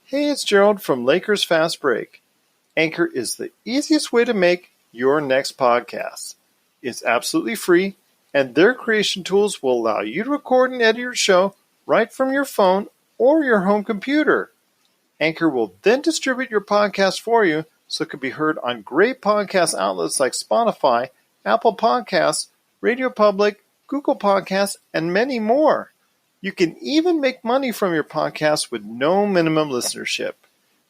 Hey, it's Gerald from Lakers Fast Break. Anchor is the easiest way to make your next podcast. It's absolutely free, and their creation tools will allow you to record and edit your show right from your phone or your home computer. Anchor will then distribute your podcast for you so it can be heard on great podcast outlets like Spotify, Apple Podcasts, Radio Public, Google Podcasts, and many more. You can even make money from your podcast with no minimum listenership.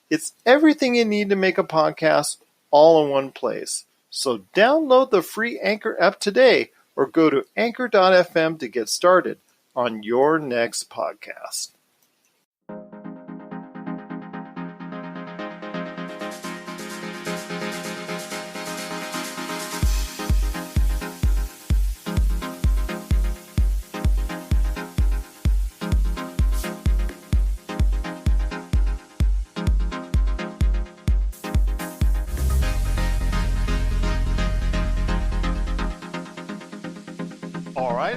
It's everything you need to make a podcast all in one place. So download the free Anchor app today or go to anchor.fm to get started on your next podcast.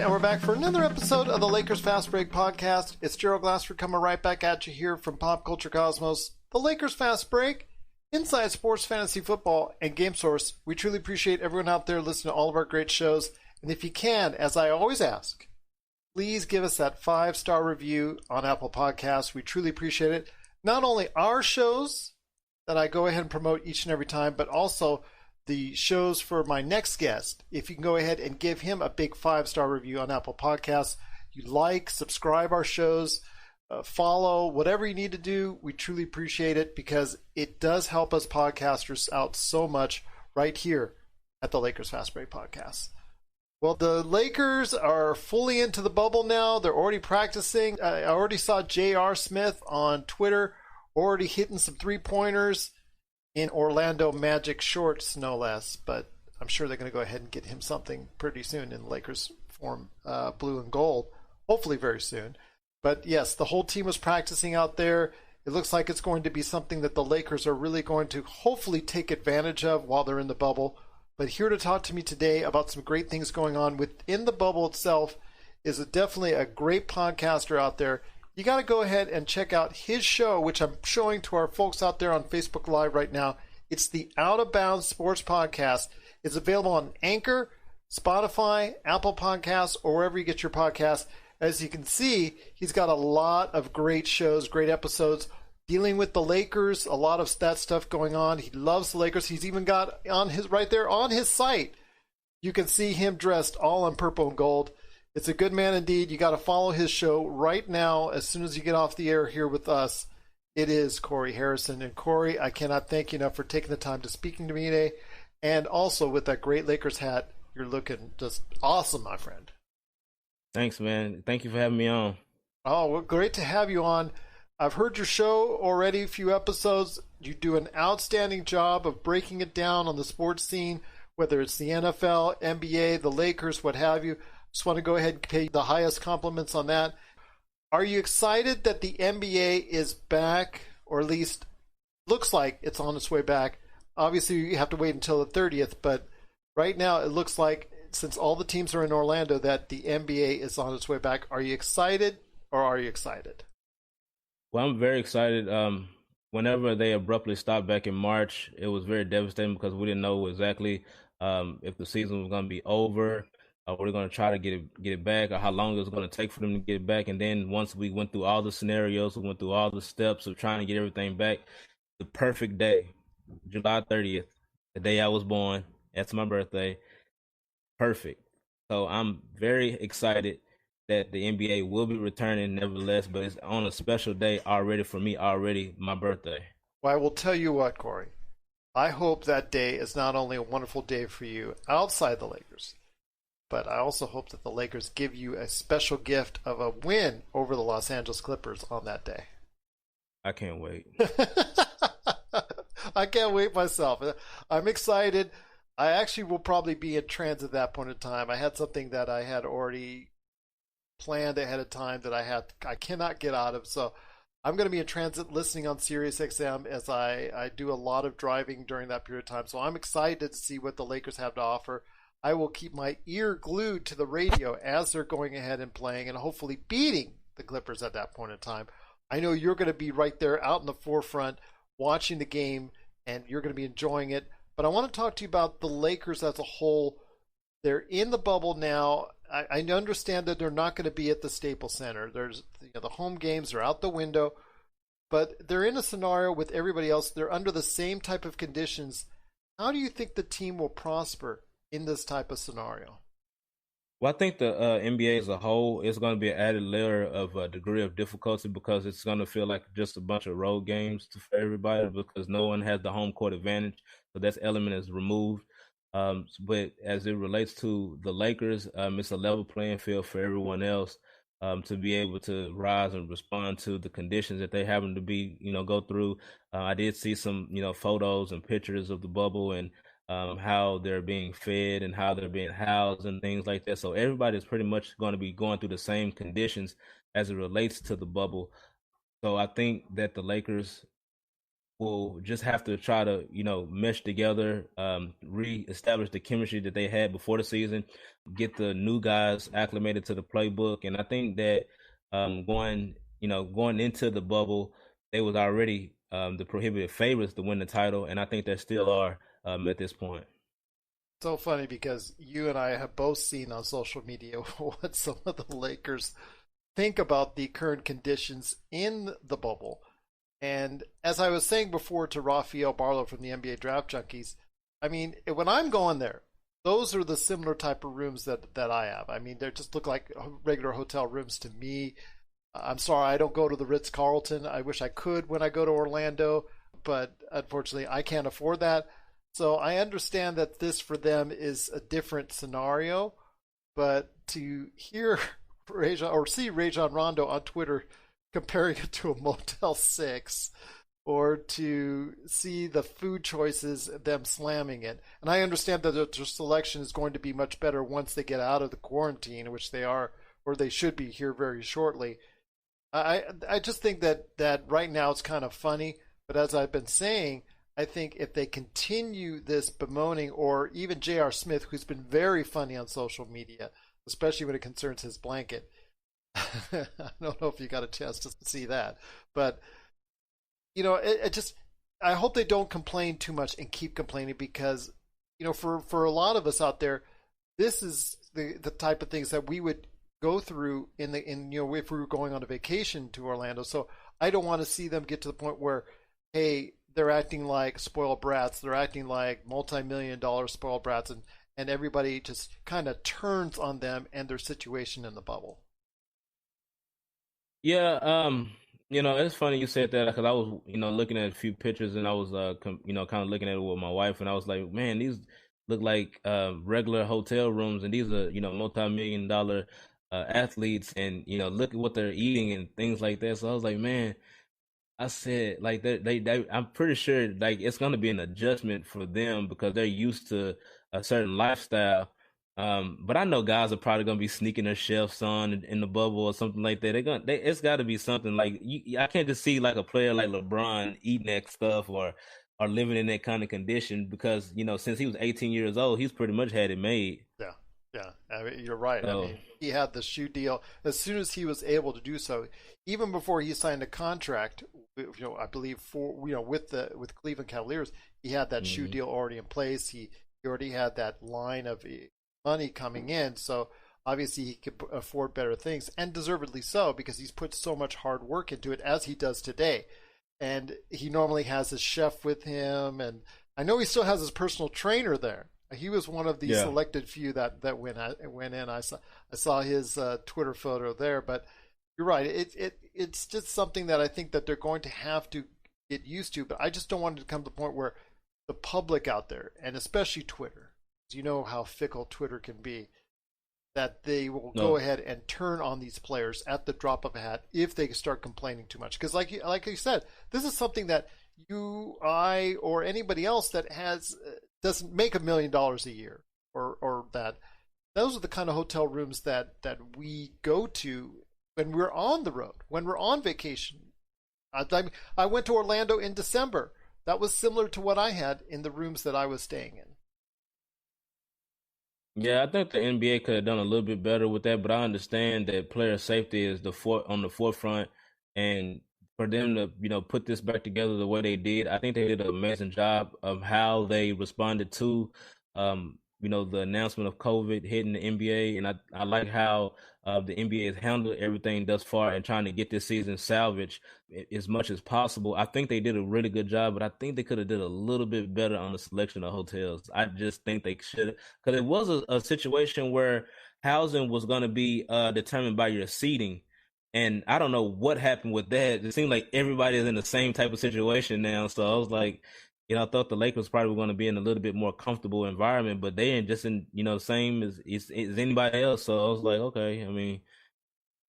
And we're back for another episode of the Lakers Fast Break podcast. It's Gerald Glassford coming right back at you here from Pop Culture Cosmos. The Lakers Fast Break, Inside Sports Fantasy Football, and Game Source. We truly appreciate everyone out there listening to all of our great shows. And if you can, as I always ask, please give us that 5-star review on Apple Podcasts. We truly appreciate it. Not only our shows that I go ahead and promote each and every time, but also the shows for my next guest. If you can go ahead and give him a big 5-star review on Apple Podcasts, you like, subscribe our shows, follow, whatever you need to do, we truly appreciate it because it does help us podcasters out so much right here at the Lakers Fast Break Podcast. Well, the Lakers are fully into the bubble now. They're already practicing. I already saw J.R. Smith on Twitter already hitting some three-pointers in Orlando Magic shorts, no less, but I'm sure they're going to go ahead and get him something pretty soon in Lakers form, blue and gold, hopefully very soon. But yes, the whole team was practicing out there. It looks like it's going to be something that the Lakers are really going to hopefully take advantage of while they're in the bubble. But here to talk to me today about some great things going on within the bubble itself is definitely a great podcaster out there. You got to go ahead and check out his show, which I'm showing to our folks out there on Facebook Live right now. It's the Out of Bounds Sports Podcast. It's available on Anchor, Spotify, Apple Podcasts, or wherever you get your podcasts. As you can see, he's got a lot of great shows, great episodes, dealing with the Lakers, a lot of that stuff going on. He loves the Lakers. He's even got on his right there on his site, you can see him dressed all in purple and gold. It's a good man indeed. You got to follow his show right now as soon as you get off the air here with us. It is Corey Harrison. And Corey, I cannot thank you enough for taking the time to speaking to me today. And also with that great Lakers hat, you're looking just awesome, my friend. Thanks, man. Thank you for having me on. Oh, well, great to have you on. I've heard your show already, a few episodes. You do an outstanding job of breaking it down on the sports scene, whether it's the NFL, NBA, the Lakers, what have you. Just want to go ahead and pay the highest compliments on that. Are you excited that the NBA is back, or at least looks like it's on its way back? Obviously, you have to wait until the 30th, but right now it looks like, since all the teams are in Orlando, that the NBA is on its way back. Are you excited, or are you excited? Well, I'm very excited. Whenever they abruptly stopped back in March, it was very devastating because we didn't know exactly if the season was going to be over. We're going to try to get it back, or how long it was going to take for them to get it back. And then once we went through all the scenarios, we went through all the steps of trying to get everything back, the perfect day, July 30th, the day I was born, that's my birthday, perfect. So I'm very excited that the NBA will be returning nevertheless, but it's on a special day already for me, already my birthday. Well, I will tell you what, Corey. I hope that day is not only a wonderful day for you outside the Lakers, but I also hope that the Lakers give you a special gift of a win over the Los Angeles Clippers on that day. I can't wait. I can't wait myself. I'm excited. I actually will probably be in transit at that point in time. I had something that I had already planned ahead of time that I cannot get out of. So I'm going to be in transit listening on Sirius XM as I do a lot of driving during that period of time. So I'm excited to see what the Lakers have to offer. I will keep my ear glued to the radio as they're going ahead and playing and hopefully beating the Clippers at that point in time. I know you're going to be right there out in the forefront watching the game, and you're going to be enjoying it. But I want to talk to you about the Lakers as a whole. They're in the bubble now. I understand that they're not going to be at the Staples Center. There's the home games are out the window, but they're in a scenario with everybody else. They're under the same type of conditions. How do you think the team will prosper in this type of scenario? Well, I think the NBA as a whole is going to be an added layer of a degree of difficulty because it's going to feel like just a bunch of road games for everybody because no one has the home court advantage. So that element is removed. But as it relates to the Lakers, it's a level playing field for everyone else to be able to rise and respond to the conditions that they happen to be, go through. I did see some, photos and pictures of the bubble and how they're being fed and how they're being housed and things like that. So everybody is pretty much going to be going through the same conditions as it relates to the bubble. So I think that the Lakers will just have to try to, mesh together, reestablish the chemistry that they had before the season, get the new guys acclimated to the playbook. And I think that going into the bubble, they was already the prohibited favorites to win the title, and I think they still are at this point. So funny because you and I have both seen on social media what some of the Lakers think about the current conditions in the bubble. And as I was saying before to Rafael Barlow from the NBA Draft Junkies, I mean, when I'm going there, those are the similar type of rooms that I have. I mean, they just look like regular hotel rooms to me. I'm sorry, I don't go to the Ritz Carlton. I wish I could when I go to Orlando, but unfortunately, I can't afford that. So I understand that this for them is a different scenario, but to hear Rajon or see Rajon Rondo on Twitter comparing it to a Motel 6 or to see the food choices, them slamming it. And I understand that their selection is going to be much better once they get out of the quarantine, which they are, or they should be here very shortly. I just think that right now it's kind of funny, but as I've been saying, I think if they continue this bemoaning, or even J.R. Smith, who's been very funny on social media, especially when it concerns his blanket. I don't know if you got a chance to see that, but it just, I hope they don't complain too much and keep complaining because, for a lot of us out there, this is the type of things that we would go through if we were going on a vacation to Orlando. So I don't want to see them get to the point where, hey, they're acting like spoiled brats. They're acting like multi-million-dollar spoiled brats, and everybody just kind of turns on them and their situation in the bubble. Yeah, it's funny you said that because I was, looking at a few pictures and I was, kind of looking at it with my wife, and I was like, man, these look like regular hotel rooms, and these are, multi-million-dollar athletes, and look at what they're eating and things like that. So I was like, man, I said like I'm pretty sure like it's gonna be an adjustment for them because they're used to a certain lifestyle. But I know guys are probably gonna be sneaking their chefs on in the bubble or something like that. It's got to be something like I can't just see like a player like LeBron eating that stuff or living in that kind of condition because since he was 18 years old, he's pretty much had it made. Yeah, yeah. I mean, you're right. I So mean, he had the shoe deal as soon as he was able to do so. Even before he signed a contract, I believe with Cleveland Cavaliers, he had that shoe mhm. deal already in place. He already had that line of money coming in. So obviously he could afford better things, and deservedly so because he's put so much hard work into it as he does today. And he normally has his chef with him, and I know he still has his personal trainer there. He was one of the Yeah. selected few that went in. I saw his Twitter photo there, but you're right. It's just something that I think that they're going to have to get used to. But I just don't want it to come to the point where the public out there, and especially Twitter, 'cause you know how fickle Twitter can be, that they will go No. ahead and turn on these players at the drop of a hat if they start complaining too much. Because like you said, this is something that you, I, or anybody else that has doesn't make $1 million a year, or that those are the kind of hotel rooms that we go to when we're on the road, when we're on vacation. I went to Orlando in December. That was similar to what I had in the rooms that I was staying in. Yeah, I think the NBA could have done a little bit better with that, but I understand that player safety is on the forefront, and for them to, put this back together the way they did. I think they did an amazing job of how they responded to, the announcement of COVID hitting the NBA. And I like how the NBA has handled everything thus far and trying to get this season salvaged as much as possible. I think they did a really good job, but I think they could have did a little bit better on the selection of hotels. I just think they should, because it was a situation where housing was going to be determined by your seating. And I don't know what happened with that. It seemed like everybody is in the same type of situation now. So I was like, I thought the Lakers probably were going to be in a little bit more comfortable environment, but they ain't just in, same as anybody else. So I was like, okay. I mean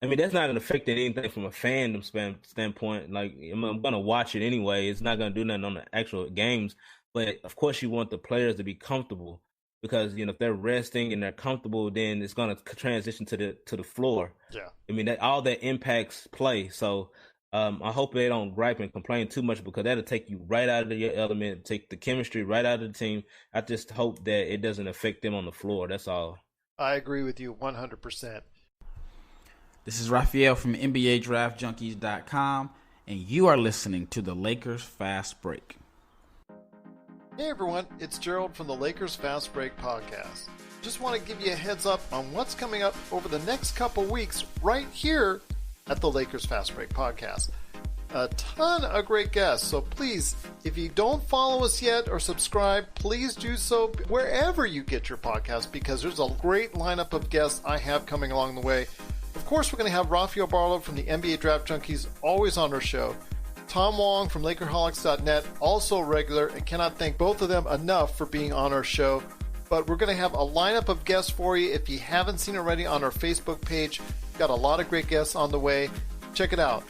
that's not affecting anything from a fandom standpoint. Like I'm going to watch it anyway. It's not going to do nothing on the actual games, but of course you want the players to be comfortable because if they're resting and they're comfortable, then it's going to transition to the floor. Yeah. I mean that all that impacts play. So I hope they don't gripe and complain too much because that'll take you right out of your element, take the chemistry right out of the team. I just hope that it doesn't affect them on the floor. That's all. I agree with you 100%. This is Raphael from NBADraftJunkies.com, and you are listening to the Lakers Fast Break. Hey everyone, it's Gerald from the Lakers Fast Break podcast. Just want to give you a heads up on what's coming up over the next couple weeks right here at the Lakers Fast Break podcast. A ton of great guests, so please, if you don't follow us yet or subscribe, please do so wherever you get your podcast because there's a great lineup of guests I have coming along the way. Of course, we're going to have Raphael Barlow from the NBA Draft Junkies always on our show. Tom Wong from Lakerholics.net, also regular, and cannot thank both of them enough for being on our show. But we're going to have a lineup of guests for you. If you haven't seen already on our Facebook page, got a lot of great guests on the way. Check it out.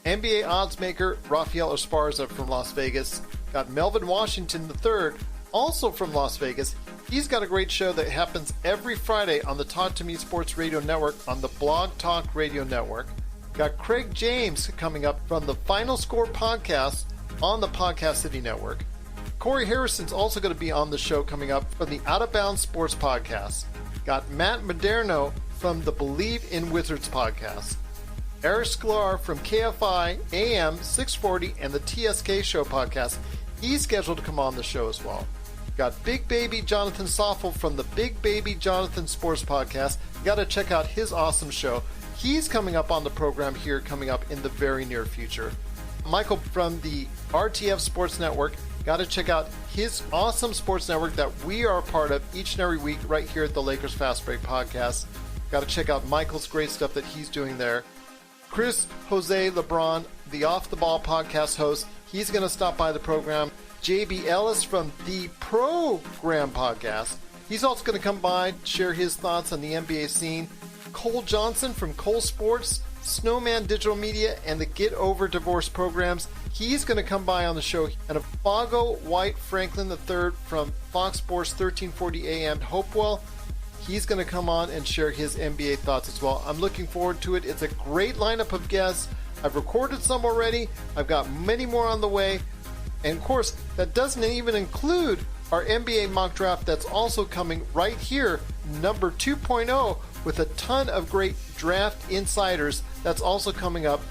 NBA odds maker Rafael Esparza from Las Vegas. Got Melvin Washington III, also from Las Vegas. He's got a great show that happens every Friday on the Talk to Me Sports Radio Network on the Blog Talk Radio Network. Got Craig James coming up from the Final Score podcast on the Podcast City Network. Corey Harrison's also going to be on the show coming up from the Out of Bounds Sports podcast. Got Matt Moderno from the Believe in Wizards podcast. Eric Sklar from KFI AM 640 and the TSK Show podcast. He's scheduled to come on the show as well. Got Big Baby Jonathan Soffel from the Big Baby Jonathan Sports podcast. You got to check out his awesome show. He's coming up on the program here coming up in the very near future. Michael from the RTF Sports Network. Got to check out his awesome sports network that we are a part of each and every week right here at the Lakers Fast Break podcast. Got to check out Michael's great stuff that he's doing there. Chris Jose LeBron, the Off the Ball podcast host, he's going to stop by the program. JB Ellis from the Program podcast. He's also going to come by, share his thoughts on the NBA scene. Cole Johnson from Cole Sports, Snowman Digital Media, and the Get Over Divorce programs. He's going to come by on the show. And Fago White Franklin III from Fox Sports 1340 AM Hopewell. He's going to come on and share his NBA thoughts as well. I'm looking forward to it. It's a great lineup of guests. I've recorded some already. I've got many more on the way. And of course, that doesn't even include our NBA mock draft that's also coming right here, number 2.0, with a ton of great draft insiders that's also coming up.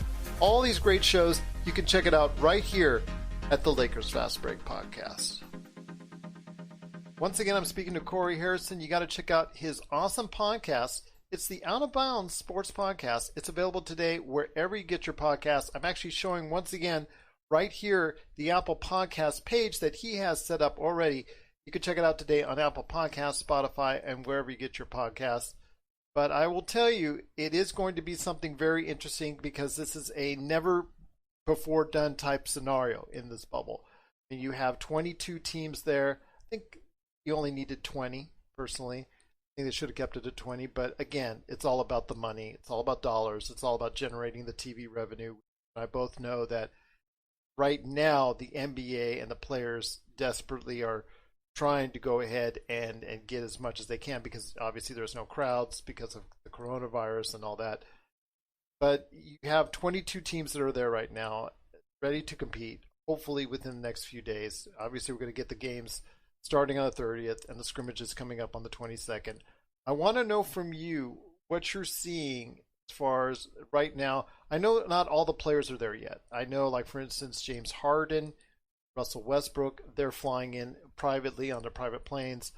All these great shows, you can check it out right here at the Lakers Fast Break podcast. Once again, I'm speaking to Corey Harrison. You got to check out his awesome podcast. It's the Out of Bounds Sports Podcast. It's available today wherever you get your podcasts. I'm actually showing once again right here the Apple Podcast page that he has set up already. You can check it out today on Apple Podcasts, Spotify, and wherever you get your podcasts. But I will tell you, it is going to be something very interesting because this is a never before done type scenario in this bubble. And you have 22 teams there. I think you only needed 20, personally. I think they should have kept it at 20. But again, it's all about the money. It's all about dollars. It's all about generating the TV revenue. I both know that right now the NBA and the players desperately are trying to go ahead and get as much as they can because obviously there's no crowds because of the coronavirus and all that. But you have 22 teams that are there right now ready to compete, hopefully within the next few days. Obviously, we're going to get the games starting on the 30th and the scrimmages coming up on the 22nd. I want to know from you what you're seeing as far as right now. I know not all the players are there yet. I know, like, for instance, James Harden, Russell Westbrook, they're flying in privately on their private planes.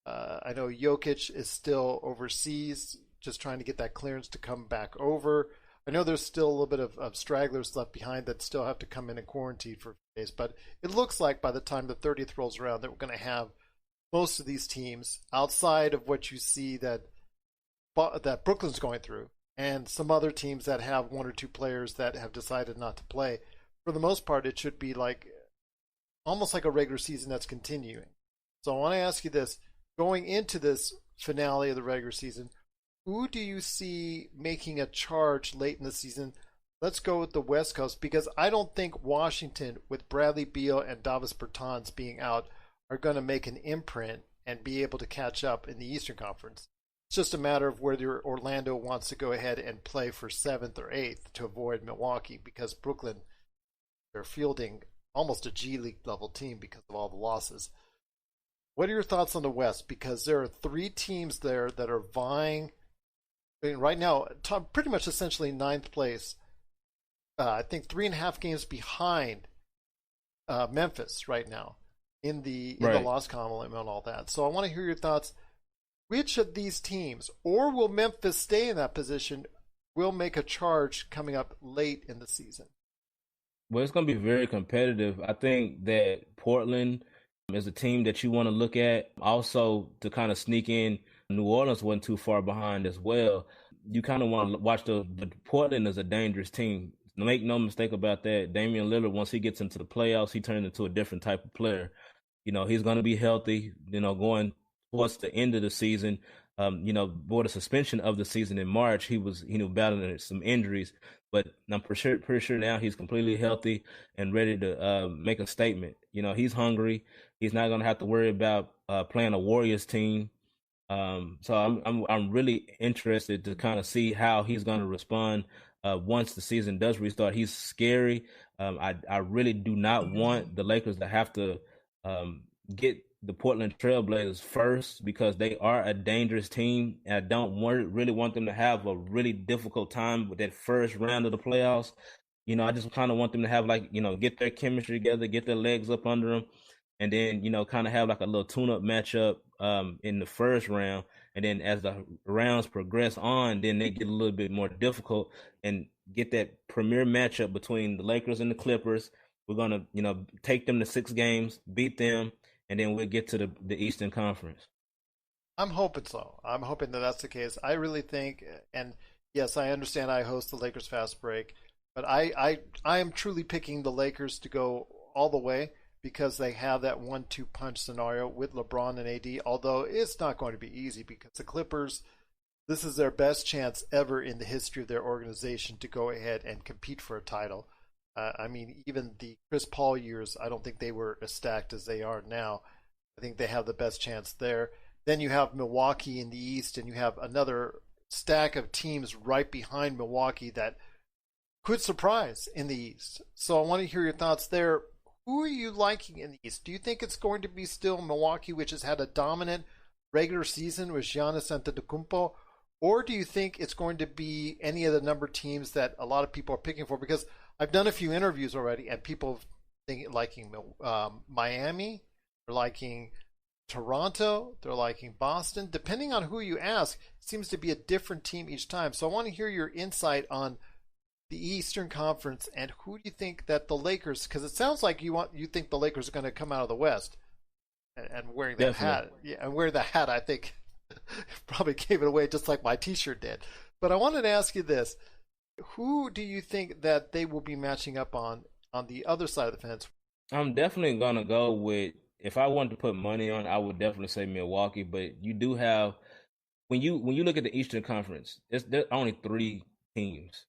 I know Jokic is still overseas, just trying to get that clearance to come back over. I know there's still a little bit of stragglers left behind that still have to come in and quarantine for a few days, but it looks like by the time the 30th rolls around that we're going to have most of these teams outside of what you see that Brooklyn's going through, and some other teams that have one or two players that have decided not to play. For the most part, it should be like almost like a regular season that's continuing. So I want to ask you this: going into this finale of the regular season, who do you see making a charge late in the season? Let's go with the West Coast, because I don't think Washington, with Bradley Beal and Davis Bertans being out, are going to make an imprint and be able to catch up in the Eastern Conference. It's just a matter of whether Orlando wants to go ahead and play for 7th or 8th to avoid Milwaukee, because Brooklyn, they're fielding almost a G League level team because of all the losses. What are your thoughts on the West? Because there are 3 teams there that are vying. I mean, right now, pretty much essentially 9th place. I think 3.5 games behind Memphis right now in the loss column and all that. So I want to hear your thoughts. Which of these teams, or will Memphis stay in that position, will make a charge coming up late in the season? Well, it's going to be very competitive. I think that Portland is a team that you want to look at. Also, to kind of sneak in, New Orleans wasn't too far behind as well. You kind of want to watch the Portland is a dangerous team. Make no mistake about that. Damian Lillard, once he gets into the playoffs, he turns into a different type of player. You know, he's going to be healthy, you know, going towards the end of the season. You know, for the suspension of the season in March, he was battling some injuries, but I'm pretty sure now he's completely healthy and ready to make a statement. You know, he's hungry. He's not going to have to worry about playing a Warriors team. So I'm really interested to kind of see how he's going to respond once the season does restart. He's scary. I really do not want the Lakers to have to get the Portland Trailblazers first, because they are a dangerous team, and I don't really want them to have a really difficult time with that first round of the playoffs. You know, I just kind of want them to have, like, you know, get their chemistry together, get their legs up under them, and then, you know, kind of have like a little tune-up matchup in the first round. And then as the rounds progress on, then they get a little bit more difficult and get that premier matchup between the Lakers and the Clippers. We're going to, you know, take them to 6 games, beat them, and then we'll get to the Eastern Conference. I'm hoping so. I'm hoping that that's the case. I really think, and yes, I understand I host the Lakers Fast Break, but I am truly picking the Lakers to go all the way, because they have that 1-2 punch scenario with LeBron and AD, although it's not going to be easy, because the Clippers, this is their best chance ever in the history of their organization to go ahead and compete for a title. I mean, even the Chris Paul years, I don't think they were as stacked as they are now. I think they have the best chance there. Then you have Milwaukee in the East, and you have another stack of teams right behind Milwaukee that could surprise in the East. So I want to hear your thoughts there. Who are you liking in the East? Do you think it's going to be still Milwaukee, which has had a dominant regular season with Giannis Antetokounmpo, or do you think it's going to be any of the number teams that a lot of people are picking for? Because I've done a few interviews already, and people liking Miami, they're liking Toronto, they're liking Boston. Depending on who you ask, it seems to be a different team each time. So I want to hear your insight on the Eastern Conference, and who do you think that the Lakers? Because it sounds like you think the Lakers are going to come out of the West, and wearing that hat. Yeah, and wearing the hat, I think probably gave it away, just like my T-shirt did. But I wanted to ask you this: who do you think that they will be matching up on the other side of the fence? I'm definitely gonna go with, if I wanted to put money on, I would definitely say Milwaukee. But you do have, when you look at the Eastern Conference, there are only 3 teams.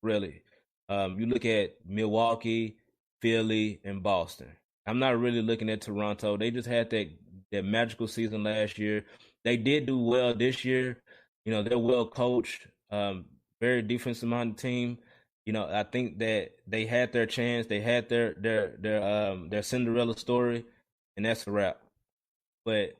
Really. You look at Milwaukee, Philly, and Boston. I'm not really looking at Toronto. They just had that magical season last year. They did do well this year. You know, they're well coached, very defensive minded team. You know, I think that they had their chance. They had their Cinderella story, and that's a wrap. But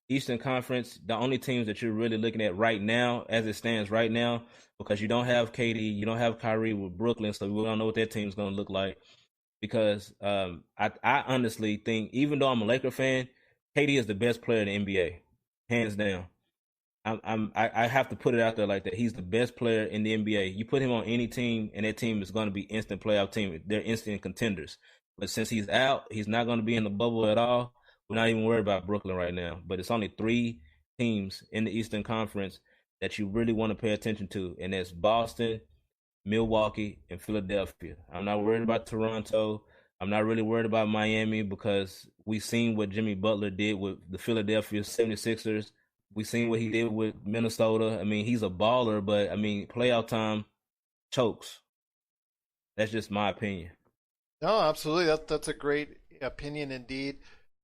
Eastern Conference, the only teams that you're really looking at right now, as it stands right now, because you don't have KD, you don't have Kyrie with Brooklyn, so we don't know what that team's going to look like. Because I honestly think, even though I'm a Laker fan, KD is the best player in the NBA, hands down. I have to put it out there like that. He's the best player in the NBA. You put him on any team, and that team is going to be instant playoff team. They're instant contenders. But since he's out, he's not going to be in the bubble at all. We're not even worried about Brooklyn right now. But it's only 3 teams in the Eastern Conference that you really want to pay attention to, and that's Boston, Milwaukee, and Philadelphia. I'm not worried about Toronto. I'm not really worried about Miami because we've seen what Jimmy Butler did with the Philadelphia 76ers. We've seen what he did with Minnesota. I mean, he's a baller, but, I mean, playoff time chokes. That's just my opinion. No, absolutely. That's a great opinion indeed.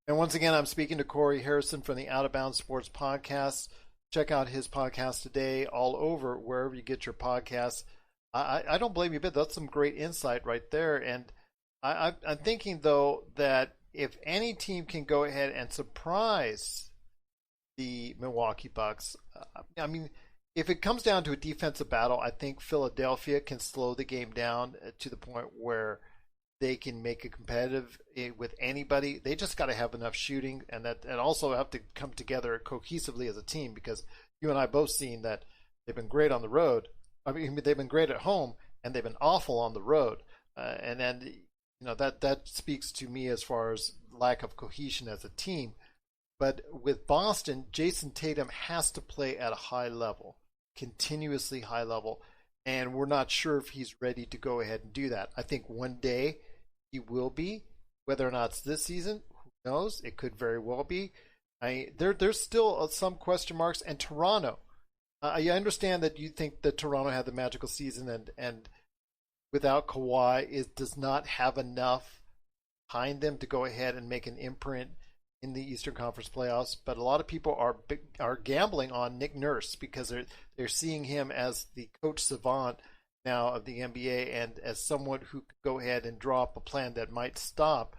And once again, I'm speaking to Corey Harrison from the Out of Bounds Sports Podcast. Check out his podcast today all over wherever you get your podcasts. I don't blame you a bit. That's some great insight right there. And I'm thinking, though, that if any team can go ahead and surprise the Milwaukee Bucks, I mean, if it comes down to a defensive battle, I think Philadelphia can slow the game down to the point where they can make it competitive with anybody. They just got to have enough shooting, and also have to come together cohesively as a team, because you and I both seen that they've been great on the road. I mean, they've been great at home, and they've been awful on the road. And then, that speaks to me as far as lack of cohesion as a team. But with Boston, Jason Tatum has to play at a high level, continuously high level. And we're not sure if he's ready to go ahead and do that. I think one day he will be. Whether or not it's this season, who knows? It could very well be. There's still some question marks. And Toronto, I understand that you think that Toronto had the magical season, and without Kawhi, it does not have enough behind them to go ahead and make an imprint in the Eastern Conference playoffs. But a lot of people are gambling on Nick Nurse, because they're seeing him as the coach savant now of the NBA, and as someone who could go ahead and draw up a plan that might stop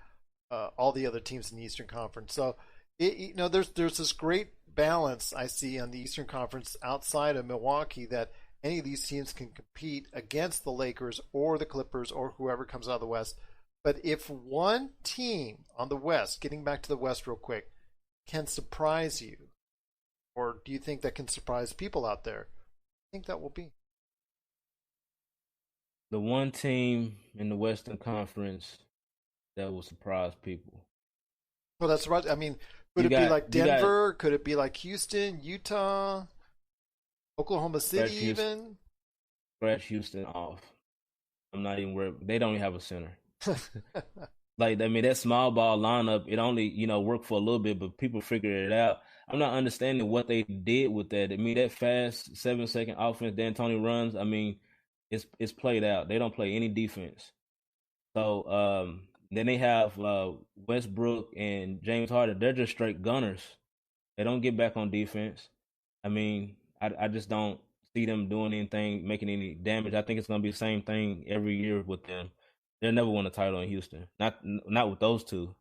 all the other teams in the Eastern Conference. So there's this great balance I see on the Eastern Conference outside of Milwaukee, that any of these teams can compete against the Lakers or the Clippers or whoever comes out of the West. But if one team on the West, getting back to the West real quick, can surprise you, or do you think that can surprise people out there? I think that will be The one team in the Western Conference that will surprise people. Well, that's right. I mean, could it be like Denver? Could it be like Houston, Utah, Oklahoma City even? Scratch Houston off. I'm not even worried. They don't even have a center. That small ball lineup, it only, worked for a little bit, but people figured it out. I'm not understanding what they did with that. I mean, that fast 7-second offense D'Antoni runs, I mean, it's played out. They don't play any defense. So then they have Westbrook and James Harden. They're just straight gunners. They don't get back on defense. I mean, I just don't see them doing anything, making any damage. I think it's going to be the same thing every year with them. They'll never win a title in Houston. Not with those two.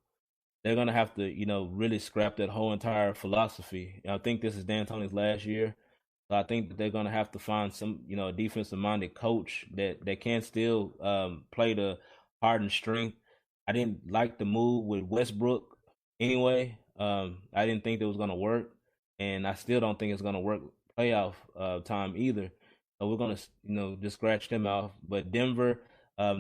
They're going to have to, really scrap that whole entire philosophy. I think this is D'Antoni's last year. So I think that they're going to have to find some, defensive-minded coach that can still play the Harden strength. I didn't like the move with Westbrook anyway. I didn't think it was going to work. And I still don't think it's going to work playoff time either. So we're going to, just scratch them off. But Denver,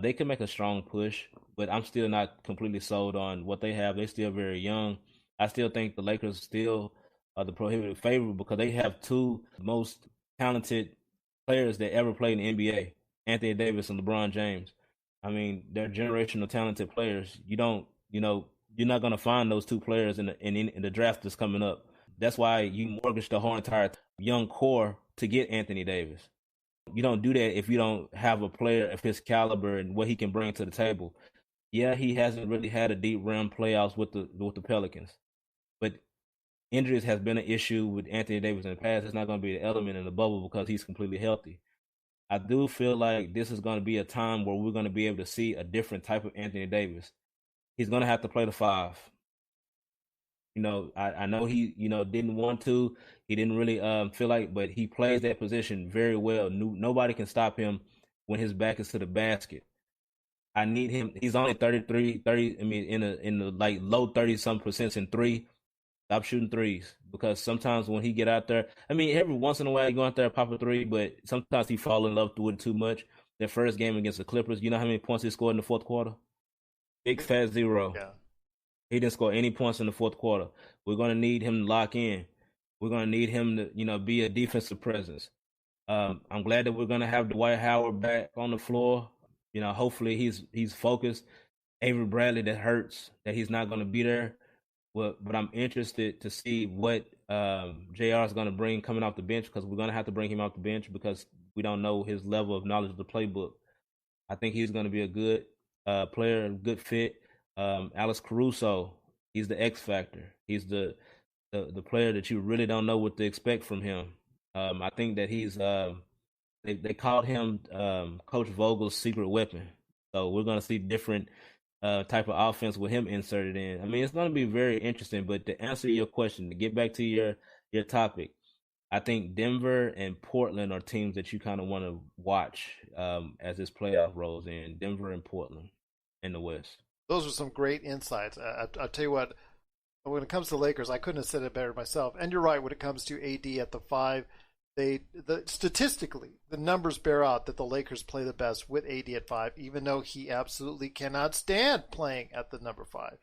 they can make a strong push, but I'm still not completely sold on what they have. They're still very young. I still think the Lakers still are the prohibitive favorite because they have 2 most talented players that ever played in the NBA, Anthony Davis and LeBron James. I mean, they're generational talented players. You're not going to find those 2 players in the draft that's coming up. That's why you mortgage the whole entire young core to get Anthony Davis. You don't do that if you don't have a player of his caliber and what he can bring to the table. Yeah, he hasn't really had a deep run playoffs with the Pelicans, but injuries has been an issue with Anthony Davis in the past. It's not going to be an element in the bubble because he's completely healthy. I do feel like this is going to be a time where we're going to be able to see a different type of Anthony Davis. He's going to have to play the 5. I know he, didn't want to. He didn't really feel like, but he plays that position very well. Nobody can stop him when his back is to the basket. I need him. He's only 33, 30. I mean, in the like low 30-some% in three. Stop shooting threes, because sometimes when he get out there, I mean, every once in a while he go out there and pop a three, but sometimes he fall in love with it too much. Their first game against the Clippers, you know how many points he scored in the fourth quarter? Big fat 0. Yeah. He didn't score any points in the fourth quarter. We're going to need him to lock in. We're going to need him to, be a defensive presence. I'm glad that we're going to have Dwight Howard back on the floor. Hopefully he's focused. Avery Bradley, that hurts that he's not going to be there. But I'm interested to see what JR is going to bring coming off the bench, because we're going to have to bring him off the bench because we don't know his level of knowledge of the playbook. I think he's going to be a good player, a good fit. Alex Caruso, he's the X factor. He's the player that you really don't know what to expect from him. I think that he's they called him Coach Vogel's secret weapon. So we're going to see different type of offense with him inserted in. I mean, it's going to be very interesting. But to answer your question, to get back to your topic, I think Denver and Portland are teams that you kind of want to watch as this playoff rolls in. Denver and Portland in the West. Those are some great insights. I'll tell you what, when it comes to the Lakers, I couldn't have said it better myself. And you're right, when it comes to AD at the 5, statistically, the numbers bear out that the Lakers play the best with AD at 5, even though he absolutely cannot stand playing at the number 5.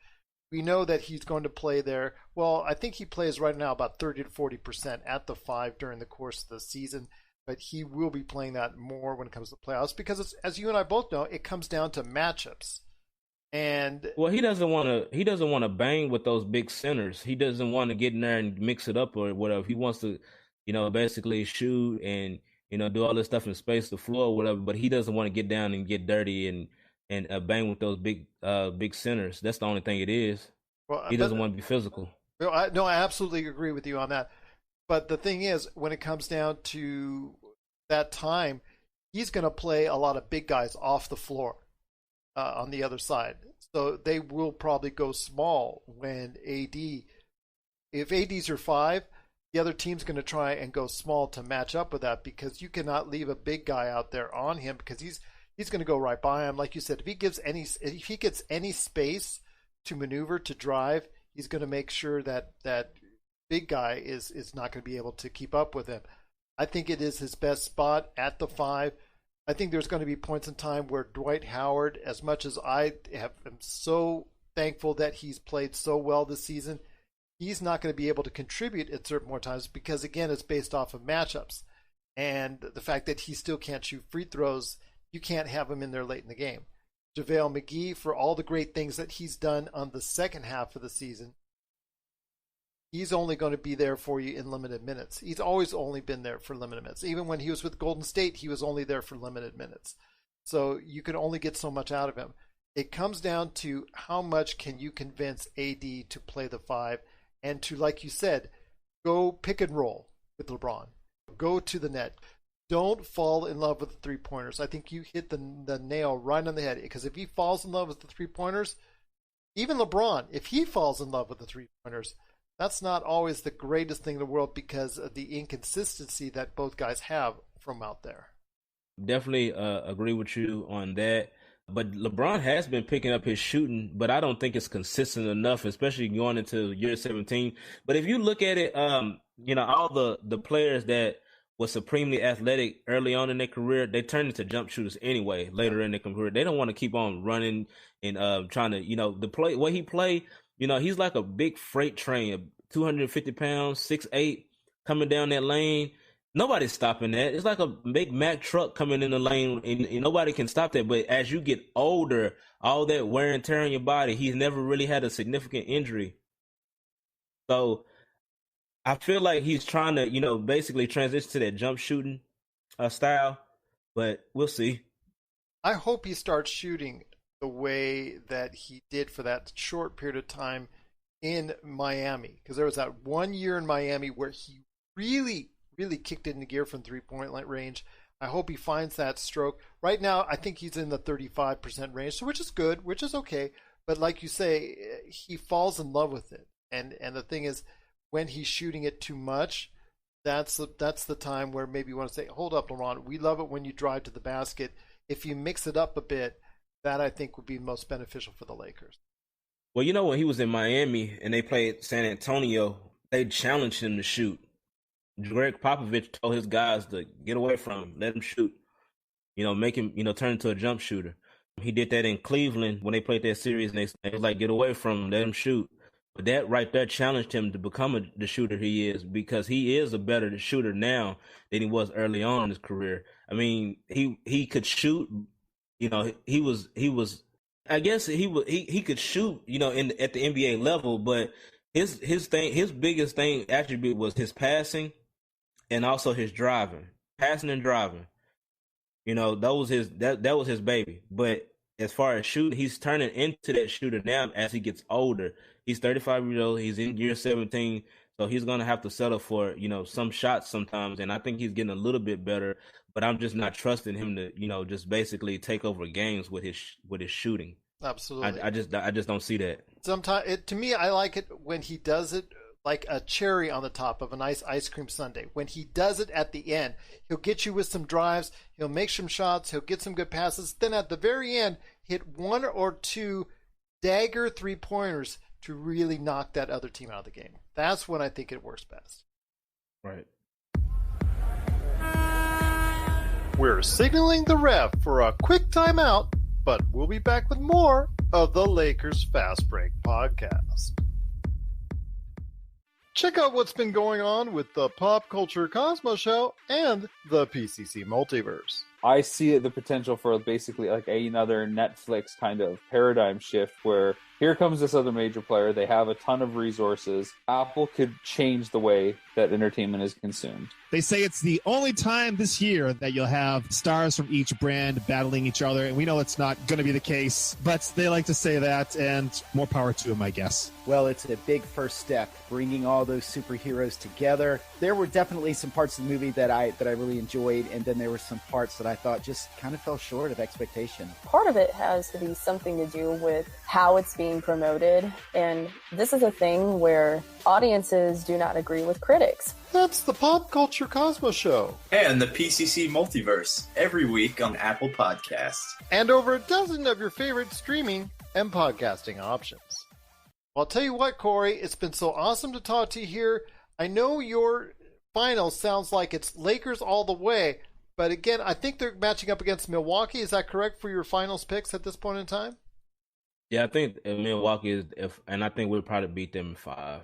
We know that he's going to play there. Well, I think he plays right now about 30 to 40% at the 5 during the course of the season, but he will be playing that more when it comes to playoffs, because it's, as you and I both know, it comes down to matchups. And he doesn't want to bang with those big centers. He doesn't want to get in there and mix it up or whatever. He wants to, basically shoot and do all this stuff and space the floor or whatever. But he doesn't want to get down and get dirty and bang with those big centers. That's the only thing it is. Well, he doesn't want to be physical. I absolutely agree with you on that. But the thing is, when it comes down to that time, he's going to play a lot of big guys off the floor. On the other side. So they will probably go small when if AD's your 5, the other team's going to try and go small to match up with that, because you cannot leave a big guy out there on him, because he's going to go right by him. Like you said, if he gets any space to maneuver, to drive, he's going to make sure that big guy is not going to be able to keep up with him. I think it is his best spot at the 5. I think there's going to be points in time where Dwight Howard, as much as I am so thankful that he's played so well this season, he's not going to be able to contribute at certain more times, because, again, it's based off of matchups. And the fact that he still can't shoot free throws, you can't have him in there late in the game. JaVale McGee, for all the great things that he's done on the second half of the season, he's only going to be there for you in limited minutes. He's always only been there for limited minutes. Even when he was with Golden State, he was only there for limited minutes. So you can only get so much out of him. It comes down to how much can you convince AD to play the 5 and to, like you said, go pick and roll with LeBron. Go to the net. Don't fall in love with the three-pointers. I think you hit the nail right on the head, because if he falls in love with the three-pointers, even LeBron, if he falls in love with the three-pointers, that's not always the greatest thing in the world, because of the inconsistency that both guys have from out there. Definitely agree with you on that. But LeBron has been picking up his shooting, but I don't think it's consistent enough, especially going into year 17. But if you look at it, all the players that were supremely athletic early on in their career, they turn into jump shooters anyway later in their career. They don't want to keep on running and trying to, what he play. He's like a big freight train, 250 pounds, 6'8", coming down that lane. Nobody's stopping that. It's like a big Mack truck coming in the lane, and nobody can stop that. But as you get older, all that wear and tear on your body, he's never really had a significant injury. So I feel like he's trying to, basically transition to that jump shooting style, but we'll see. I hope he starts shooting the way that he did for that short period of time in Miami, because there was that 1 year in Miami where he really kicked it into gear from three-point range. I hope he finds that stroke. Right now, I think he's in the 35% range, so which is good, which is okay. But like you say, he falls in love with it. And the thing is, when he's shooting it too much, that's the time where maybe you want to say, hold up, LeBron, we love it when you drive to the basket. If you mix it up a bit, that I think would be most beneficial for the Lakers. Well, when he was in Miami and they played San Antonio, they challenged him to shoot. Greg Popovich told his guys to get away from him, let him shoot. Make him, turn into a jump shooter. He did that in Cleveland when they played that series, and they was like, get away from him, let him shoot. But that right there challenged him to become the shooter he is, because he is a better shooter now than he was early on in his career. I mean, he could shoot. He was. I guess he could shoot. At the NBA level, but his biggest attribute was his passing, and also his driving, passing and driving. That was his baby. But as far as shooting, he's turning into that shooter now as he gets older. He's 35 years old. He's in year 17, so he's gonna have to settle for some shots sometimes. And I think he's getting a little bit better, but I'm just not trusting him to just basically take over games with his shooting. Absolutely, I just don't see that. Sometimes to me, I like it when he does it like a cherry on the top of a nice ice cream sundae. When he does it at the end, he'll get you with some drives, he'll make some shots, he'll get some good passes. Then at the very end, hit one or two dagger 3-pointers to really knock that other team out of the game. That's when I think it works best. Right. We're signaling the ref for a quick timeout, but we'll be back with more of the Lakers Fast Break podcast. Check out what's been going on with the Pop Culture Cosmos Show and the PCC Multiverse. I see the potential for basically like another Netflix kind of paradigm shift where here comes this other major player. They have a ton of resources. Apple could change the way that entertainment is consumed. They say it's the only time this year that you'll have stars from each brand battling each other, and we know it's not going to be the case, but they like to say that, and more power to them, I guess. Well, it's a big first step, bringing all those superheroes together. There were definitely some parts of the movie that I really enjoyed, and then there were some parts that I thought just kind of fell short of expectation. Part of it has to be something to do with how it's being promoted, and this is a thing where audiences do not agree with critics. That's the Pop Culture Cosmos Show. And the PCC Multiverse, every week on Apple Podcasts. And over a dozen of your favorite streaming and podcasting options. Well, I'll tell you what, Corey, it's been so awesome to talk to you here. I know your final sounds like it's Lakers all the way, but again, I think they're matching up against Milwaukee. Is that correct for your finals picks at this point in time? Yeah, I think Milwaukee and I think we'll probably beat them in 5.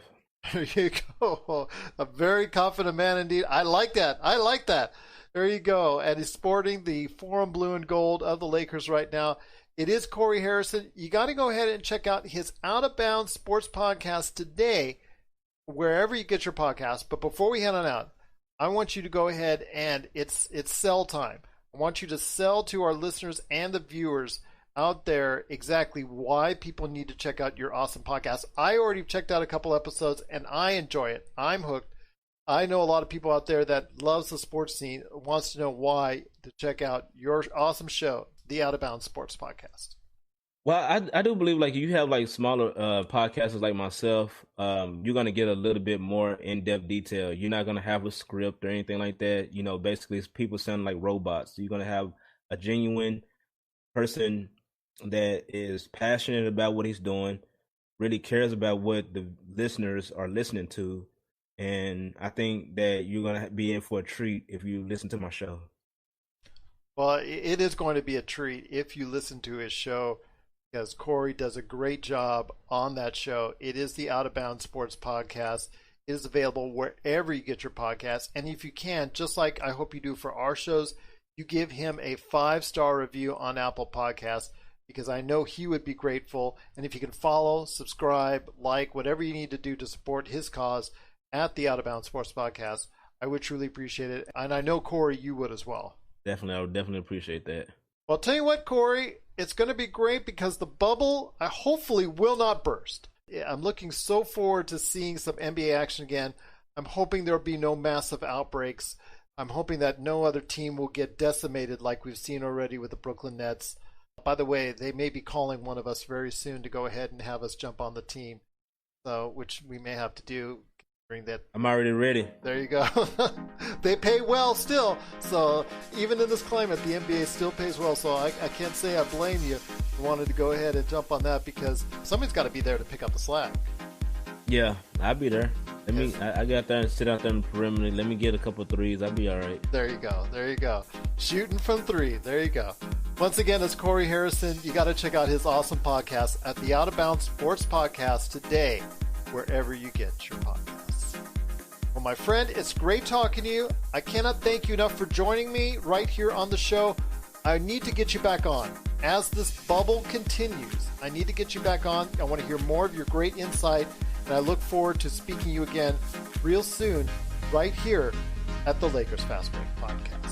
There you go. A very confident man indeed. I like that. There you go. And he's sporting the Forum blue and gold of the Lakers right now. It is Corey Harrison. You got to go ahead and check out his Out of Bounds Sports Podcast today, wherever you get your podcast. But before we head on out, I want you to go ahead and it's sell time. I want you to sell to our listeners and the viewers out there exactly why people need to check out your awesome podcast. I already checked out a couple episodes and I enjoy it. I'm hooked. I know a lot of people out there that loves the sports scene, wants to know why to check out your awesome show, the Out of Bounds Sports Podcast. Well, I do believe like you have like smaller podcasters like myself, you're going to get a little bit more in-depth detail. You're not going to have a script or anything like that. Basically it's people sound like robots. You're going to have a genuine person that is passionate about what he's doing, really cares about what the listeners are listening to. And I think that you're going to be in for a treat if you listen to my show. Well, it is going to be a treat if you listen to his show, because Corey does a great job on that show. It is the Out of Bounds Sports Podcast. It is available wherever you get your podcasts. And if you can, just like I hope you do for our shows, you give him a 5-star review on Apple Podcasts, because I know he would be grateful. And if you can follow, subscribe, like, whatever you need to do to support his cause at the Out of Bounds Sports Podcast, I would truly appreciate it. And I know, Corey, you would as well. Definitely. I would definitely appreciate that. Well, I'll tell you what, Corey, it's going to be great because the bubble hopefully will not burst. I'm looking so forward to seeing some NBA action again. I'm hoping there'll be no massive outbreaks. I'm hoping that no other team will get decimated like we've seen already with the Brooklyn Nets. By the way, they may be calling one of us very soon to go ahead and have us jump on the team. So, which we may have to do. That I'm already ready. There you go. They pay well still. So even in this climate, the NBA still pays well. So I can't say I blame you for wanting to go ahead and jump on that because somebody's got to be there to pick up the slack. Yeah, I'll be there. I got there and sit out there in the perimeter. Let me get a couple threes. I'll be all right. There you go. There you go. Shooting from 3. There you go. Once again, it's Corey Harrison. You got to check out his awesome podcast at the Out of Bounds Sports Podcast today, wherever you get your podcasts. Well, my friend, it's great talking to you. I cannot thank you enough for joining me right here on the show. I need to get you back on. As this bubble continues, I need to get you back on. I want to hear more of your great insight, and I look forward to speaking to you again real soon right here at the Lakers Fast Break Podcast.